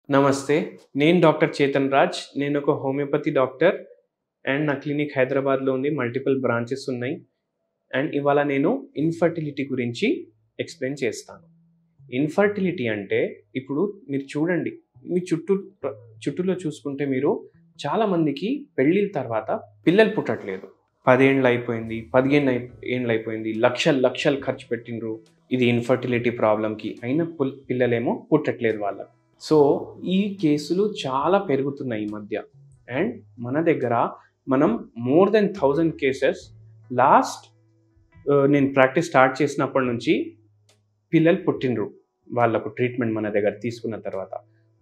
నమస్తే. నేను డాక్టర్ చేతన్ రాజ్. నేనొక హోమియోపతి డాక్టర్ అండ్ నా క్లినిక్ హైదరాబాద్‌లో ఉంది. మల్టిపుల్ బ్రాంచెస్ ఉన్నాయి. అండ్ ఇవాళ నేను ఇన్‌ఫర్టిలిటీ గురించి ఎక్స్‌ప్లెయిన్ చేస్తాను. ఇన్‌ఫర్టిలిటీ అంటే ఇప్పుడు మీరు చూడండి. మీ చుట్టూలో చూసుకుంటే మీరు చాలామందికి పెళ్ళిళ్ళ తర్వాత పిల్లలు పుట్టట్లేదు. 10 ఏండ్లయిపోయింది, 15 ఏండ్లయిపోయింది. లక్షలు ఖర్చు పెట్టిండ్రు. ఇది ఇన్‌ఫర్టిలిటీ ప్రాబ్లమ్‌కి. అయినా పిల్లలేమో పుట్టట్లేదు వాళ్ళకి. సో, ఈ కేసులు చాలా పెరుగుతున్నాయి ఈ మధ్య. అండ్ మన దగ్గర మనం మోర్ దెన్ 1000 కేసెస్ నేను ప్రాక్టీస్ స్టార్ట్ చేసినప్పటి నుంచి పిల్లలు పుట్టిండ్రు. వాళ్ళకు ట్రీట్మెంట్ మన దగ్గర తీసుకున్న తర్వాత.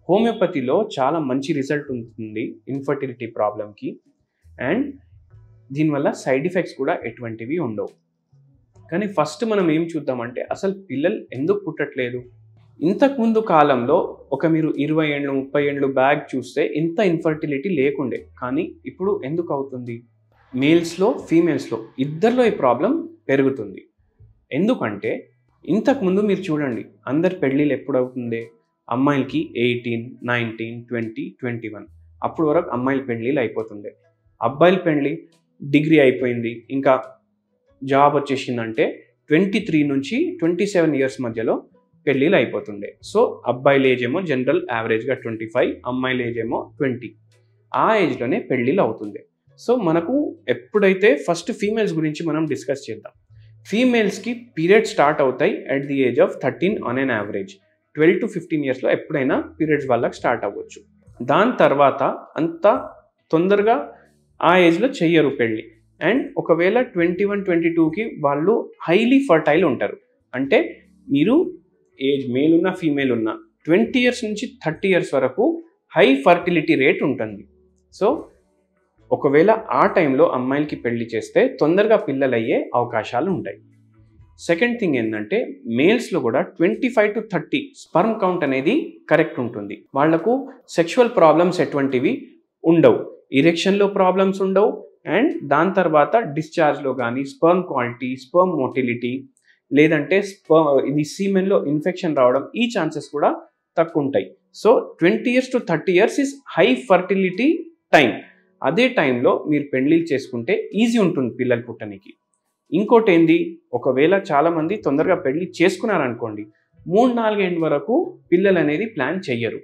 హోమియోపతిలో చాలా మంచి రిజల్ట్ ఉంటుంది ఇన్‌ఫర్టిలిటీ ప్రాబ్లమ్‌కి. అండ్ దీనివల్ల సైడ్ ఎఫెక్ట్స్ కూడా ఎటువంటివి ఉండవు. కానీ ఫస్ట్ మనం ఏం చూద్దామంటే అసలు పిల్లలు ఎందుకు పుట్టట్లేదు? ఇంతకుముందు కాలంలో మీరు 20 ఏండ్లు 30 ఏండ్లు బ్యాక్ చూస్తే ఇంత ఇన్‌ఫర్టిలిటీ లేకుండే. కానీ ఇప్పుడు ఎందుకు అవుతుంది? మేల్స్‌లో, ఫీమేల్స్‌లో ఇద్దరిలో ఈ ప్రాబ్లం పెరుగుతుంది. ఎందుకంటే ఇంతకుముందు మీరు చూడండి అందరి పెళ్ళిళ్ళు ఎప్పుడవుతుండే? అమ్మాయిలకి 18, 19, 20, 21 అప్పటి వరకు అమ్మాయిల పెళ్ళిళ్ళు అయిపోతుండే. అబ్బాయిల పెళ్ళి డిగ్రీ అయిపోయింది, ఇంకా జాబ్ వచ్చేసిందంటే 23 నుంచి 27 ఇయర్స్ మధ్యలో పెళ్ళిళ్ళు అయిపోతుండే. సో అబ్బాయిల ఏజ్ ఏమో జనరల్ యావరేజ్గా 25, అమ్మాయిల ఏజ్ ఏమో 20. ఆ ఏజ్లోనే పెళ్ళిళ్ళు అవుతుంది. సో మనకు ఎప్పుడైతే ఫస్ట్ ఫీమేల్స్ గురించి మనం డిస్కస్ చేద్దాం. ఫీమేల్స్కి పీరియడ్స్ స్టార్ట్ అవుతాయి at the age of 13 on an average. 12 to 15 ఇయర్స్లో ఎప్పుడైనా పీరియడ్స్ వాళ్ళకి స్టార్ట్ అవ్వచ్చు. దాని తర్వాత అంత తొందరగా ఆ ఏజ్లో చెయ్యరు పెళ్ళి. అండ్ ఒకవేళ 21, 22కి వాళ్ళు హైలీ ఫర్టైల్ ఉంటారు. అంటే మీరు ఏజ్ మేల్ ఉన్నా ఫీమేల్ ఉన్నా 20 ఇయర్స్ నుంచి 30 ఇయర్స్ వరకు హై ఫర్టిలిటీ రేట్ ఉంటుంది. సో ఒకవేళ ఆ టైంలో అమ్మాయిలకి పెళ్లి చేస్తే తొందరగా పిల్లలు అయ్యే అవకాశాలు ఉంటాయి. సెకండ్ థింగ్ ఏంటంటే మేల్స్లో కూడా 25 to 30 స్పర్మ్ కౌంట్ అనేది కరెక్ట్ ఉంటుంది. వాళ్లకు సెక్షువల్ ప్రాబ్లమ్స్ ఎటువంటివి ఉండవు, ఇరెక్షన్లో ప్రాబ్లమ్స్ ఉండవు. అండ్ దాని తర్వాత డిశ్చార్జ్లో కానీ స్పర్మ్ క్వాలిటీ, స్పర్మ్ మోటిలిటీ లేదంటే ఇది సీమెన్లో ఇన్ఫెక్షన్ రావడం ఈ ఛాన్సెస్ కూడా తక్కువ ఉంటాయి. So 20 years to 30 years is high fertility time. అదే టైంలో మీరు పెళ్ళిళ్ళు చేసుకుంటే ఈజీ ఉంటుంది పిల్లలు పుట్టడానికి. ఇంకోటి ఏంది, ఒకవేళ చాలామంది తొందరగా పెళ్ళి చేసుకున్నారనుకోండి 3-4 ఏళ్ళ వరకు పిల్లలు అనేది ప్లాన్ చెయ్యరు.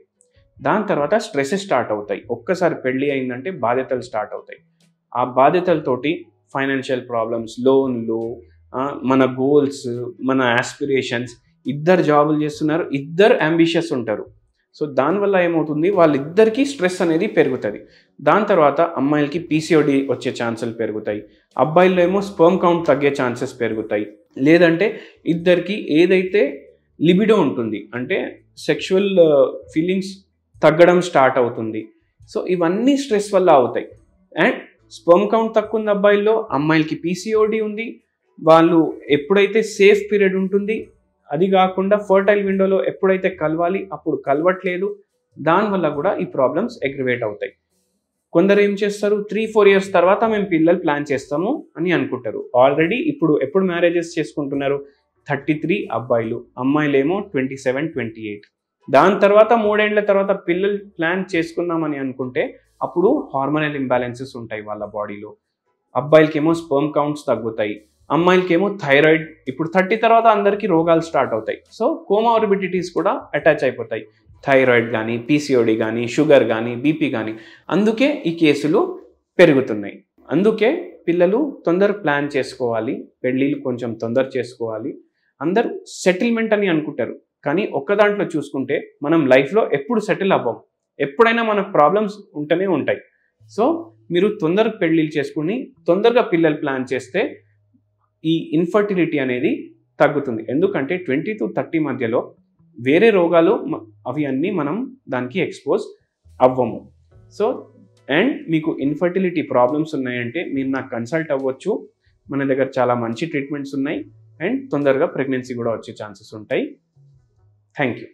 దాని తర్వాత స్ట్రెసెస్ స్టార్ట్ అవుతాయి. ఒక్కసారి పెళ్ళి అయిందంటే బాధ్యతలు స్టార్ట్ అవుతాయి. ఆ బాధ్యతలతోటి ఫైనాన్షియల్ ప్రాబ్లమ్స్, లోన్లు, మన గోల్స్, మన ఆస్పిరేషన్స్. ఇద్దరు జాబులు చేస్తున్నారు, ఇద్దరు అంబిషియస్ ఉంటారు. సో దానివల్ల ఏమవుతుంది, వాళ్ళిద్దరికీ స్ట్రెస్ అనేది పెరుగుతుంది. దాని తర్వాత అమ్మాయిలకి పీసీఓడి వచ్చే ఛాన్సులు పెరుగుతాయి, అబ్బాయిల్లో ఏమో స్పర్మ్ కౌంట్ తగ్గే ఛాన్సెస్ పెరుగుతాయి. లేదంటే ఇద్దరికి ఏదైతే లిబిడో ఉంటుంది అంటే సెక్షువల్ ఫీలింగ్స్ తగ్గడం స్టార్ట్ అవుతుంది. సో ఇవన్నీ స్ట్రెస్ వల్ల అవుతాయి. అండ్ స్పర్మ్ కౌంట్ తక్కువ ఉంది అబ్బాయిల్లో, అమ్మాయిలకి పీసీఓడి ఉంది. వాళ్ళు ఎప్పుడైతే సేఫ్ పీరియడ్ ఉంటుంది, అది కాకుండా ఫర్టైల్ విండోలో ఎప్పుడైతే కలవాలి అప్పుడు కలవట్లేదు. దానివల్ల కూడా ఈ ప్రాబ్లమ్స్ అగ్రివేట్ అవుతాయి. కొందరు ఏం చేస్తారు, 3-4 ఇయర్స్ తర్వాత మేము పిల్లలు ప్లాన్ చేస్తాము అని అనుకుంటారు. ఆల్రెడీ ఎప్పుడు మ్యారేజెస్ చేసుకుంటున్నారు? 33 అబ్బాయిలు, అమ్మాయిలేమో 27, 28. దాని తర్వాత 3 ఏళ్ల తర్వాత పిల్లలు ప్లాన్ చేసుకుందామని అనుకుంటే అప్పుడు హార్మోనల్ ఇంబ్యాలెన్సెస్ ఉంటాయి వాళ్ళ బాడీలో. అబ్బాయిలకేమో స్పర్మ్ కౌంట్స్ తగ్గుతాయి, అమ్మాయిలకేమో థైరాయిడ్. ఇప్పుడు 30 తర్వాత అందరికీ రోగాలు స్టార్ట్ అవుతాయి. సో కోమార్బిడిటీస్ కూడా అటాచ్ అయిపోతాయి, థైరాయిడ్ కానీ, పీసీఓడి కానీ, షుగర్ కానీ, బీపీ కానీ. అందుకే ఈ కేసులు పెరుగుతున్నాయి. అందుకే పిల్లలు తొందర ప్లాన్ చేసుకోవాలి, పెళ్ళిళ్ళు కొంచెం తొందర చేసుకోవాలి. అందరూ సెటిల్మెంట్ అని అనుకుంటారు, కానీ ఒక్క దాంట్లో చూసుకుంటే మనం లైఫ్లో ఎప్పుడు సెటిల్ అవ్వం. ఎప్పుడైనా మనకు ప్రాబ్లమ్స్ ఉంటూనే ఉంటాయి. సో మీరు తొందరగా పెళ్ళిళ్ళు చేసుకుని తొందరగా పిల్లలు ప్లాన్ చేస్తే ఈ ఇన్ఫర్టిలిటీ అనేది తగ్గుతుంది. ఎందుకంటే 20 to 30 మధ్యలో వేరే రోగాలు అవి అన్నీ మనం దానికి ఎక్స్పోజ్ అవ్వము. సో అండ్ మీకు ఇన్ఫర్టిలిటీ ప్రాబ్లమ్స్ ఉన్నాయంటే మీరు నాకు కన్సల్ట్ అవ్వచ్చు. మన దగ్గర చాలా మంచి ట్రీట్మెంట్స్ ఉన్నాయి అండ్ తొందరగా ప్రెగ్నెన్సీ కూడా వచ్చే ఛాన్సెస్ ఉంటాయి. Thank you.